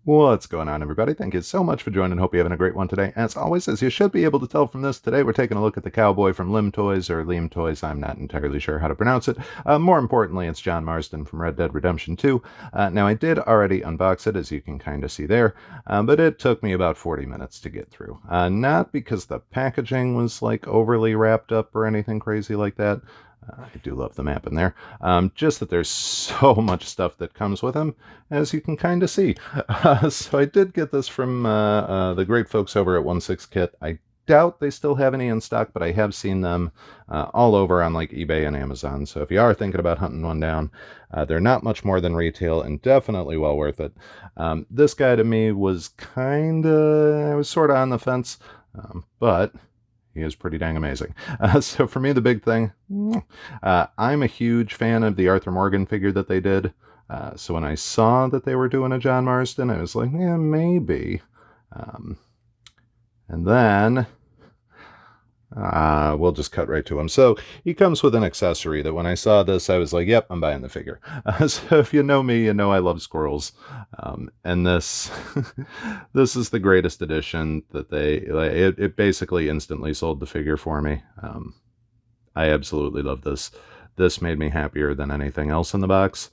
What's going on, everybody? Thank you so much for joining. Hope you're having a great one today. As always, as you should be able to tell from this, today we're taking a look at the Cowboy from Lim Toys, or Lim Toys. I'm not entirely sure how to pronounce it. More importantly, it's John Marston from Red Dead Redemption 2. Now, I did already unbox it, as you can kind of see there, but it took me about 40 minutes to get through. Not because the packaging was like overly wrapped up or anything crazy like that. I do love the map in there. Just that there's so much stuff that comes with them, as you can kind of see. So I did get this from the great folks over at onesixthkit. I doubt they still have any in stock, but I have seen them all over on like eBay and Amazon. So if you are thinking about hunting one down, they're not much more than retail and definitely well worth it. This guy to me was I was sort of on the fence, but he is pretty dang amazing. So for me, the big thing, I'm a huge fan of the Arthur Morgan figure that they did. So when I saw that they were doing a John Marston, I was like, yeah, maybe. And then we'll just cut right to him. So he comes with an accessory that when I saw this, I was like, yep, I'm buying the figure. So if you know me, you know I love squirrels. And this this is the greatest edition that it basically instantly sold the figure for me. I absolutely love this. This made me happier than anything else in the box.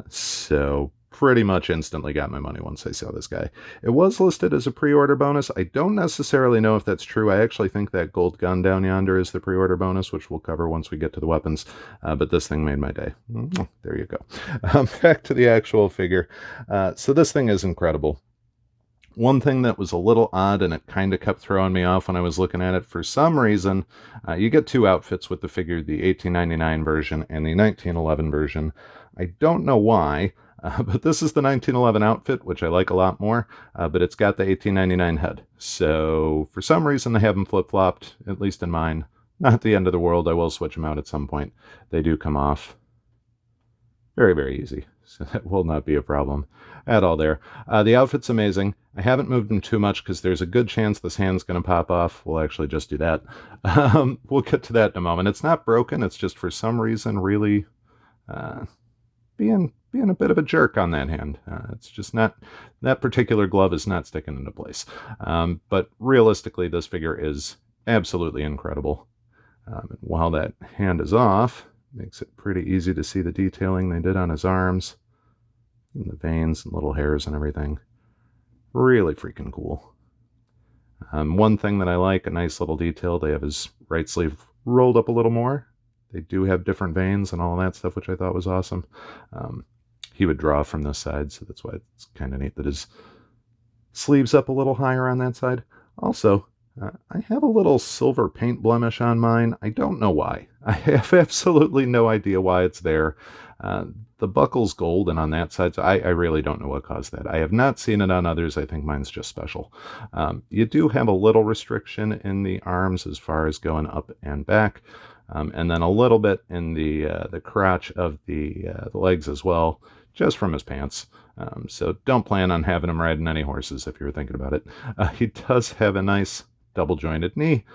So pretty much instantly got my money once I saw this guy. It was listed as a pre-order bonus. I don't necessarily know if that's true. I actually think that gold gun down yonder is the pre-order bonus, which we'll cover once we get to the weapons. But this thing made my day. There you go. Back to the actual figure. So this thing is incredible. One thing that was a little odd, and it kind of kept throwing me off when I was looking at it, for some reason, you get two outfits with the figure, the 1899 version and the 1911 version. I don't know why, but this is the 1911 outfit, which I like a lot more, but it's got the 1899 head. So for some reason, they have them flip-flopped, at least in mine. Not the end of the world. I will switch them out at some point. They do come off very, very easy. So that will not be a problem at all there. The outfit's amazing. I haven't moved him too much because there's a good chance this hand's going to pop off. We'll actually just do that. We'll get to that in a moment. It's not broken. It's just for some reason really being a bit of a jerk on that hand. It's just not, that particular glove is not sticking into place. But realistically, this figure is absolutely incredible. While that hand is off, makes it pretty easy to see the detailing they did on his arms, and the veins and little hairs and everything. Really freaking cool. One thing that I like, a nice little detail, they have his right sleeve rolled up a little more. They do have different veins and all of that stuff, which I thought was awesome. He would draw from this side, so that's why it's kind of neat that his sleeve's up a little higher on that side. Also, I have a little silver paint blemish on mine. I don't know why. I have absolutely no idea why it's there. The buckle's gold, and on that side, so I really don't know what caused that. I have not seen it on others. I think mine's just special. You do have a little restriction in the arms as far as going up and back, and then a little bit in the crotch of the legs as well, just from his pants. So don't plan on having him riding any horses if you were thinking about it. He does have a nice double-jointed knee,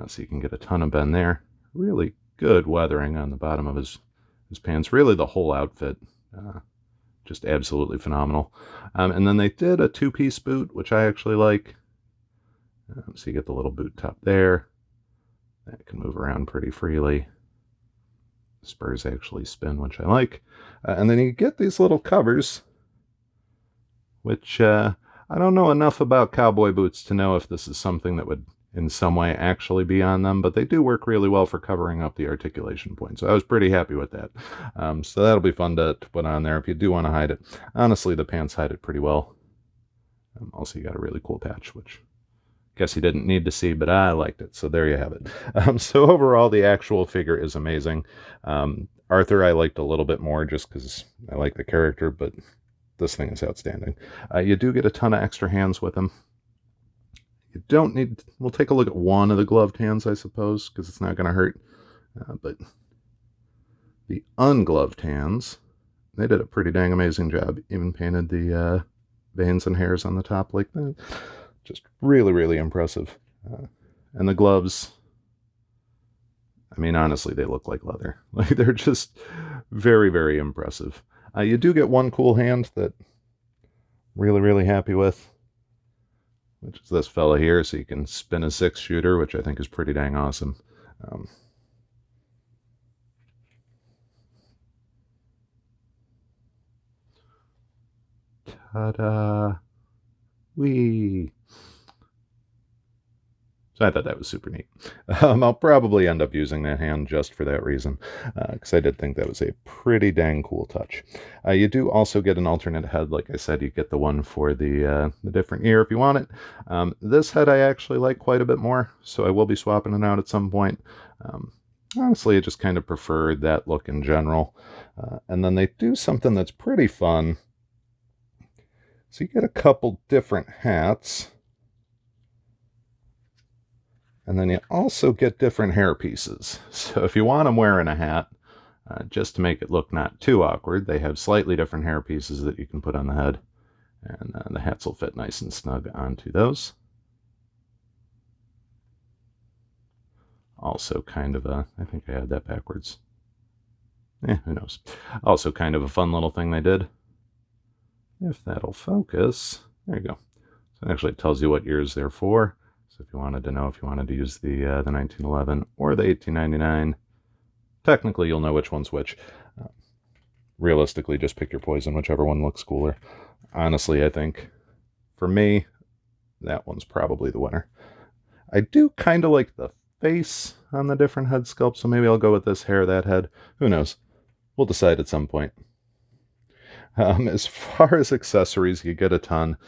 so you can get a ton of bend there. Really good weathering on the bottom of his pants. Really the whole outfit, just absolutely phenomenal. And then they did a two-piece boot, which I actually like. So you get the little boot top there. That can move around pretty freely. Spurs actually spin, which I like. And then you get these little covers, which I don't know enough about cowboy boots to know if this is something that would in some way actually be on them, but they do work really well for covering up the articulation point. So I was pretty happy with that. So that'll be fun to put on there if you do want to hide it. Honestly, the pants hide it pretty well. Also, you got a really cool patch, which I guess you didn't need to see, but I liked it. So there you have it. So overall, the actual figure is amazing. Arthur I liked a little bit more just because I like the character, but this thing is outstanding. You do get a ton of extra hands with him. You don't need, we'll take a look at one of the gloved hands, I suppose, because it's not going to hurt. But the ungloved hands, they did a pretty dang amazing job. Even painted the veins and hairs on the top like that. Just really, really impressive. And the gloves, I mean, honestly, they look like leather. Like, they're just very, very impressive. You do get one cool hand that really, really happy with, which is this fella here, so you can spin a 6-shooter, which I think is pretty dang awesome. Ta-da! Whee! So I thought that was super neat. I'll probably end up using that hand just for that reason, because I did think that was a pretty dang cool touch. You do also get an alternate head. Like I said, you get the one for the different ear if you want it. This head I actually like quite a bit more, so I will be swapping it out at some point. Honestly, I just kind of prefer that look in general. And then they do something that's pretty fun. So you get a couple different hats. And then you also get different hair pieces. So if you want them wearing a hat, just to make it look not too awkward, they have slightly different hair pieces that you can put on the head. And the hats will fit nice and snug onto those. Also kind of a, I think I had that backwards. Who knows. Also kind of a fun little thing they did. If that'll focus, there you go. So it actually tells you what years they're for. So if you wanted to know if you wanted to use the 1911 or the 1899, technically you'll know which one's which. Realistically, just pick your poison, whichever one looks cooler. Honestly, I think, for me, that one's probably the winner. I do kind of like the face on the different head sculpts, so maybe I'll go with this hair, that head. Who knows? We'll decide at some point. As far as accessories, you get a ton.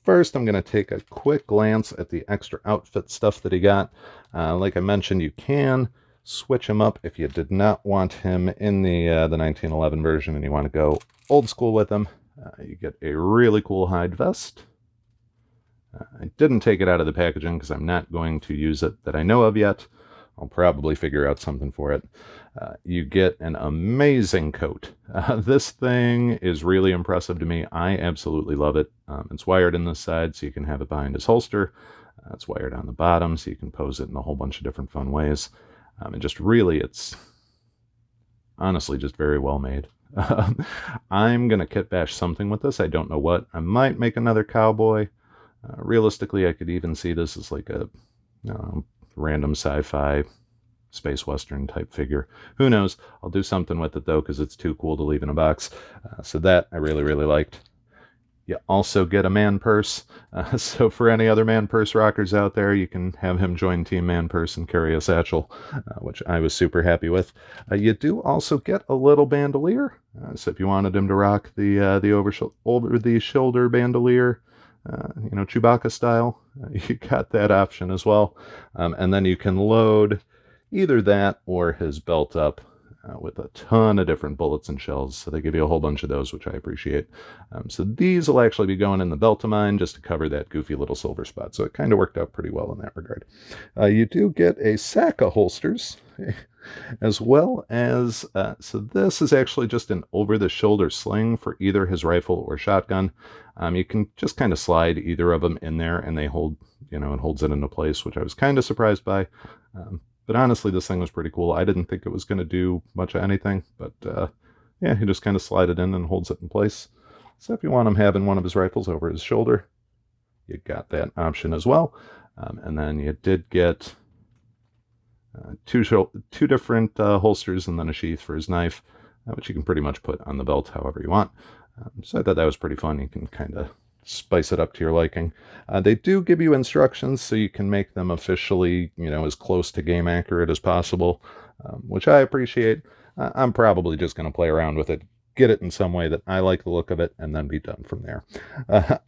First, I'm going to take a quick glance at the extra outfit stuff that he got. Like I mentioned, you can switch him up if you did not want him in the 1911 version and you want to go old school with him. You get a really cool hide vest. I didn't take it out of the packaging because I'm not going to use it that I know of yet. I'll probably figure out something for it. You get an amazing coat. This thing is really impressive to me. I absolutely love it. It's wired in this side so you can have it behind his holster. It's wired on the bottom so you can pose it in a whole bunch of different fun ways. And just really, it's honestly just very well made. I'm going to kit bash something with this. I don't know what. I might make another cowboy. Realistically, I could even see this as like a random sci-fi space western type figure. Who knows? I'll do something with it though because it's too cool to leave in a box. So that I really, really liked. You also get a man purse. So for any other man purse rockers out there, you can have him join Team Man Purse and carry a satchel, which I was super happy with. You do also get a little bandolier. So if you wanted him to rock the over the shoulder bandolier, Chewbacca style, you got that option as well. And then you can load either that or his belt up with a ton of different bullets and shells. So they give you a whole bunch of those, which I appreciate. So these will actually be going in the belt of mine just to cover that goofy little silver spot. So it kind of worked out pretty well in that regard. You do get a sack of holsters, as well as, so this is actually just an over-the-shoulder sling for either his rifle or shotgun. You can just kind of slide either of them in there and they hold, it holds it into place, which I was kind of surprised by. But honestly, this thing was pretty cool. I didn't think it was going to do much of anything, but yeah, you just kind of slide it in and holds it in place. So if you want him having one of his rifles over his shoulder, you got that option as well. And then you did get two different holsters and then a sheath for his knife, which you can pretty much put on the belt however you want. So I thought that was pretty fun. You can kind of spice it up to your liking. They do give you instructions so you can make them officially, as close to game accurate as possible, which I appreciate. I'm probably just going to play around with it, get it in some way that I like the look of it, and then be done from there.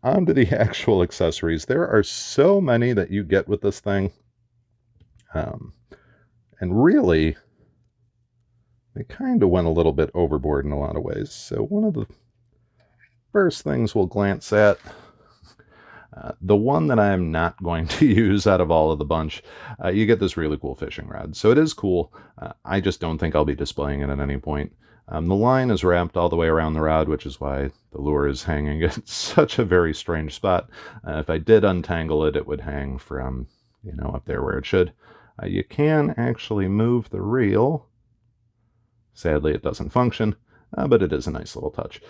On to the actual accessories. There are so many that you get with this thing. And really, they kind of went a little bit overboard in a lot of ways. So one of the first things we'll glance at, the one that I am not going to use out of all of the bunch, you get this really cool fishing rod. So it is cool. I just don't think I'll be displaying it at any point. The line is wrapped all the way around the rod, which is why the lure is hanging at such a very strange spot. If I did untangle it, it would hang from, up there where it should. You can actually move the reel. Sadly, it doesn't function. but it is a nice little touch.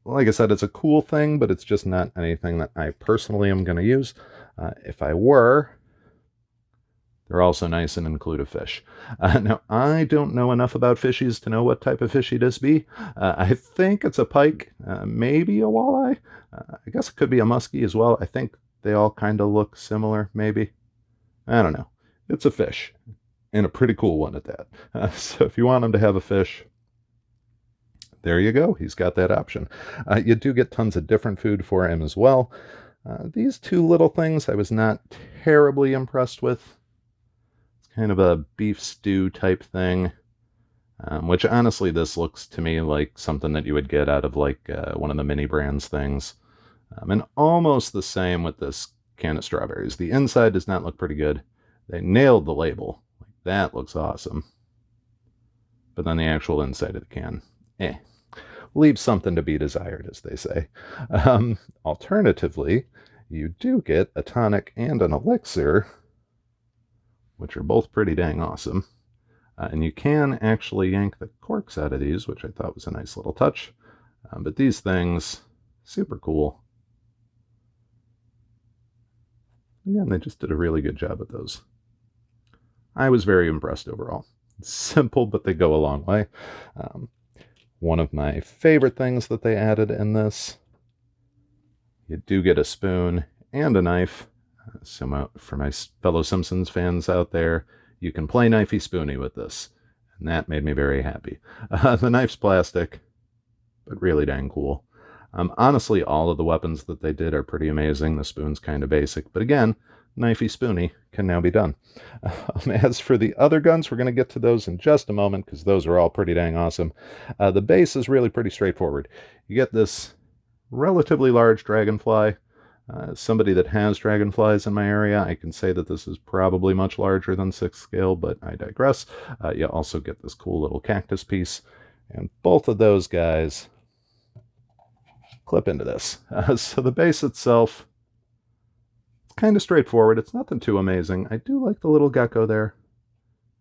Like I said, it's a cool thing, but it's just not anything that I personally am going to use. If I were, they're also nice and include a fish. Now, I don't know enough about fishies to know what type of fishy this be. I think it's a pike, maybe a walleye. I guess it could be a muskie as well. I think they all kind of look similar, maybe. I don't know. It's a fish, and a pretty cool one at that. So if you want him to have a fish, there you go. He's got that option. You do get tons of different food for him as well. These two little things I was not terribly impressed with. It's kind of a beef stew type thing, which honestly this looks to me like something that you would get out of like one of the mini brands things. And almost the same with this can of strawberries. The inside does not look pretty good. They nailed the label. Like, that looks awesome. But then the actual inside of the can, leaves something to be desired, as they say. Alternatively, you do get a tonic and an elixir, which are both pretty dang awesome. And you can actually yank the corks out of these, which I thought was a nice little touch. But these things, super cool. Again, they just did a really good job at those. I was very impressed overall. Simple, but they go a long way. One of my favorite things that they added in this, you do get a spoon and a knife. So for my fellow Simpsons fans out there, you can play knifey spoony with this. And that made me very happy. The knife's plastic, but really dang cool. Honestly, all of the weapons that they did are pretty amazing. The spoon's kind of basic, but again, knifey spoony can now be done. As for the other guns, we're going to get to those in just a moment because those are all pretty dang awesome. The base is really pretty straightforward. You get this relatively large dragonfly. Somebody that has dragonflies in my area, I can say that this is probably much larger than 6th scale, but I digress. You also get this cool little cactus piece, and both of those guys clip into this. So the base itself, it's kind of straightforward. It's nothing too amazing. I do like the little gecko there.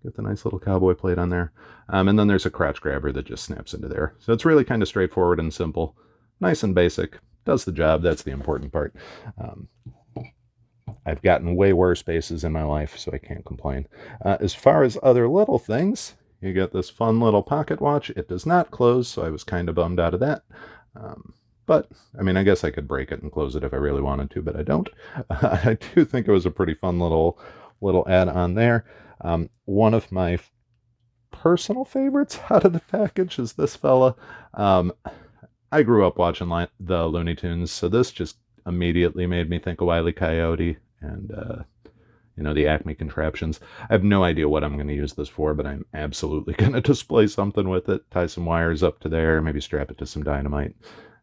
Get the nice little cowboy plate on there. And then there's a crotch grabber that just snaps into there. So it's really kind of straightforward and simple. Nice and basic. Does the job. That's the important part. I've gotten way worse bases in my life, so I can't complain. As far as other little things, you get this fun little pocket watch. It does not close, so I was kind of bummed out of that. But, I mean, I guess I could break it and close it if I really wanted to, but I don't. I do think it was a pretty fun little add-on there. One of my personal favorites out of the package is this fella. I grew up watching the Looney Tunes, so this just immediately made me think of Wile E. Coyote and, the Acme contraptions. I have no idea what I'm going to use this for, but I'm absolutely going to display something with it, tie some wires up to there, maybe strap it to some dynamite.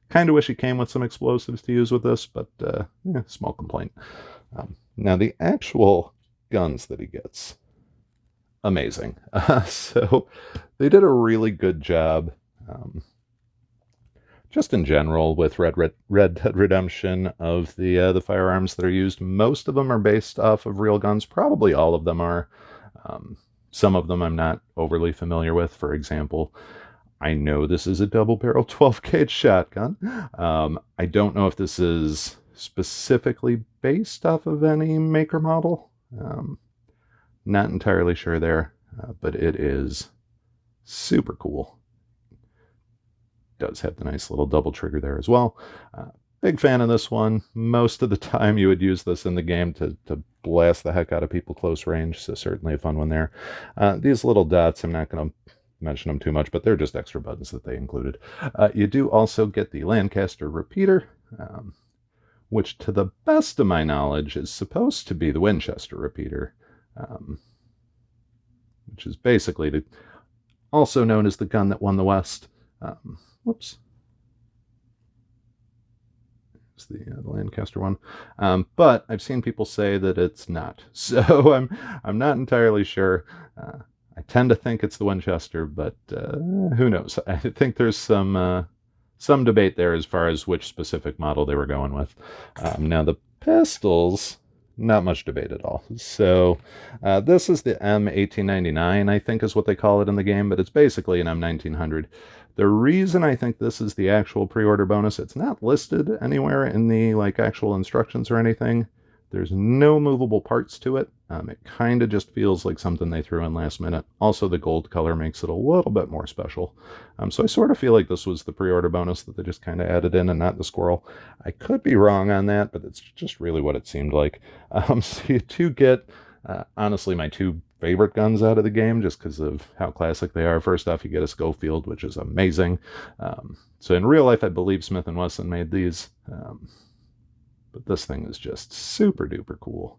Kind of wish it came with some explosives to use with this, but small complaint. Now, the actual guns that he gets, amazing. So they did a really good job, just in general, with Red Dead Redemption of the firearms that are used. Most of them are based off of real guns. Probably all of them are. Some of them I'm not overly familiar with. For example, I know this is a double-barrel 12-gauge shotgun. I don't know if this is specifically based off of any maker model. Not entirely sure there, but it is super cool. Does have the nice little double trigger there as well. Big fan of this one. Most of the time you would use this in the game to blast the heck out of people close range, so certainly a fun one there. These little dots, I'm not going to mention them too much, but they're just extra buttons that they included. You do also get the Lancaster repeater, which to the best of my knowledge is supposed to be the Winchester repeater, which is basically also known as the gun that won the West. Whoops. It's the Lancaster one. But I've seen people say that it's not. So I'm not entirely sure. I tend to think it's the Winchester, but who knows? I think there's some debate there as far as which specific model they were going with. Now the pistols not much debate at all. So this is the M1899, I think is what they call it in the game, but it's basically an M1900. The reason I think this is the actual pre-order bonus, it's not listed anywhere in the actual instructions or anything. There's no movable parts to it. It kind of just feels like something they threw in last minute. Also, the gold color makes it a little bit more special. So I sort of feel like this was the pre-order bonus that they just kind of added in and not the squirrel. I could be wrong on that, but it's just really what it seemed like. So you do get, honestly, my two favorite guns out of the game just because of how classic they are. First off, you get a Schofield, which is amazing. So in real life, I believe Smith & Wesson made these. But this thing is just super duper cool.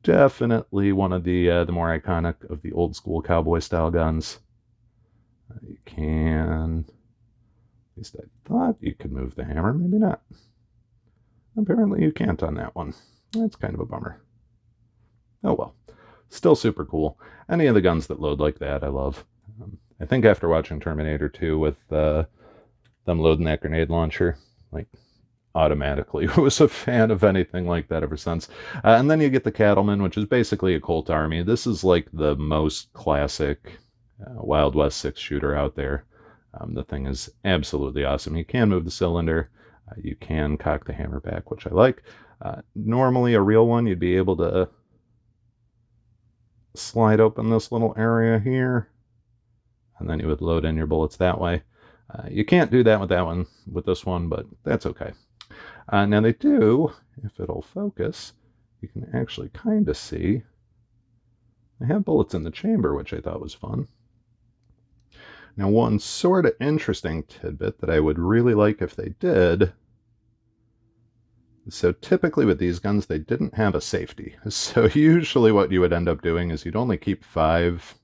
Definitely one of the more iconic of the old school cowboy style guns. You can, at least I thought you could move the hammer, maybe not. Apparently you can't on that one. That's kind of a bummer. Oh well, still super cool. Any of the guns that load like that I love. I think after watching Terminator 2 with them loading that grenade launcher, automatically was a fan of anything like that ever since. And then you get the Cattleman, which is basically a Colt Army. This is like the most classic Wild West 6-shooter out there. The thing is absolutely awesome. You can move the cylinder. You can cock the hammer back, which I like. Normally a real one, you'd be able to slide open this little area here, and then you would load in your bullets that way. You can't do that with this one, but that's okay. Now they do, if it'll focus, you can actually kind of see they have bullets in the chamber, which I thought was fun. Now one sort of interesting tidbit that I would really like if they did, so typically with these guns they didn't have a safety. So usually what you would end up doing is you'd only keep 5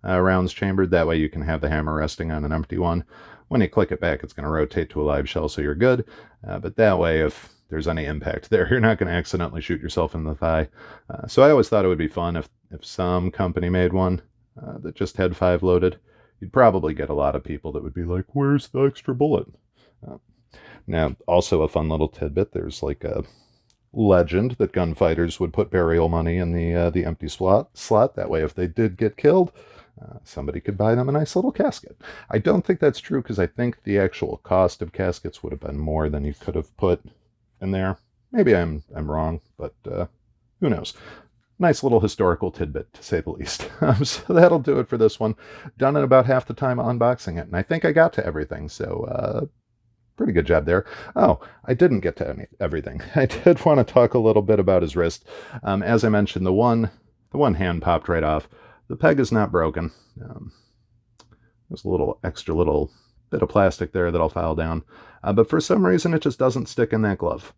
rounds chambered, that way you can have the hammer resting on an empty one. When you click it back, it's going to rotate to a live shell, so you're good. But that way, if there's any impact there, you're not going to accidentally shoot yourself in the thigh. So I always thought it would be fun if some company made one that just had 5 loaded. You'd probably get a lot of people that would be like, where's the extra bullet? Now, also a fun little tidbit, there's like a legend that gunfighters would put burial money in the empty slot. That way, if they did get killed, somebody could buy them a nice little casket. I don't think that's true because I think the actual cost of caskets would have been more than you could have put in there. Maybe I'm wrong, but who knows? Nice little historical tidbit, to say the least. So that'll do it for this one. Done in about half the time unboxing it, and I think I got to everything, so pretty good job there. Oh, I didn't get to everything. I did want to talk a little bit about his wrist. As I mentioned, the one hand popped right off. The peg is not broken. There's a little extra little bit of plastic there that I'll file down. But for some reason, it just doesn't stick in that glove.